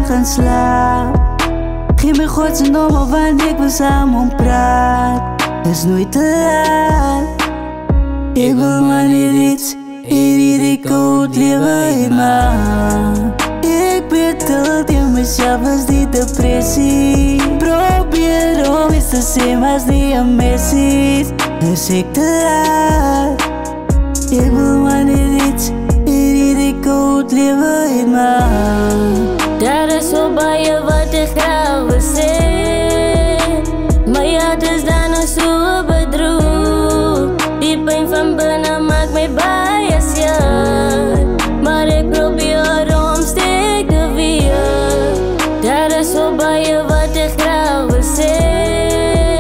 gaan slaap. Geef me God zijn nummer, want ik wil samen praten. Het is nooit te laat. Ik wil maar niet iets, ik goed leven in me. Ik bedoel in mezelf als die depressie. Probeer om iets te zijn als die een missie. Dus ik te laat. Ik wil maar niet iets, ik goed leven in me. Daar is zo bij je wat ik graag wil zijn. Maar ja, dus dan nog zo bedroefd. Die pijn van binnen maakt mij bias, ja. Maar ik probeer om steek te wieren. Daar is zo bij je wat ik graag wil zijn.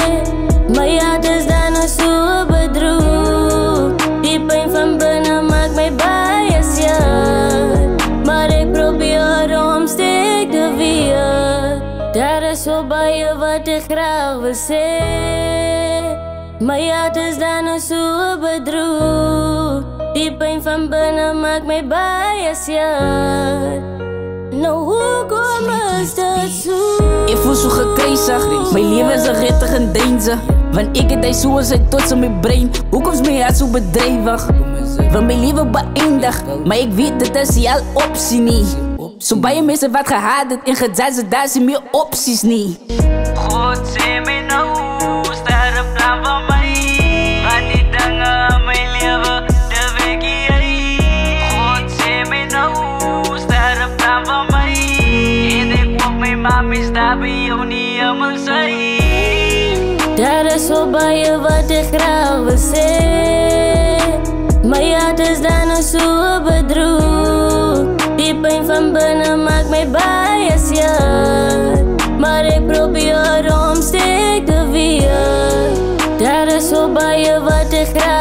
Maar ja, dus dan nog zo bedroefd. Die pijn van binnen maakt mij bias, ja. Maar ik probeer om steek te wieren. Daar is zo bij je wat ik graag wil zijn. Maar ja, het is dan nog zo bedroefd. Die pijn van binnen maakt mij bias, ja. Nou, hoe kom is dat zo? Ik voel zo gekreuzig. Mijn leven is een rittig en deinze. Want ik het zo als ik tot in mijn brein. Hoe komt mijn hart zo bedrijvig? Want mijn leven beëindig. Maar ik weet dat is jouw optie niet. Zo bij je mensen wat gehaat en gezaad, daar zijn meer opties niet. God zei mij nou, sta een plan van mij. Wat die dingen aan mijn leven, dat weet jij. God zei mij nou, sta een plan van mij. En ik hoop mijn mami staat bij jou niet helemaal zij. Daar is zo bij je wat ik graag wil zijn. Maar ja, het is dan nog zo bedroefd. Die pijn van binnen maakt mij bias, ja. Maar ik probeer om steek te wieren. Daar is zo bij je wat ik graag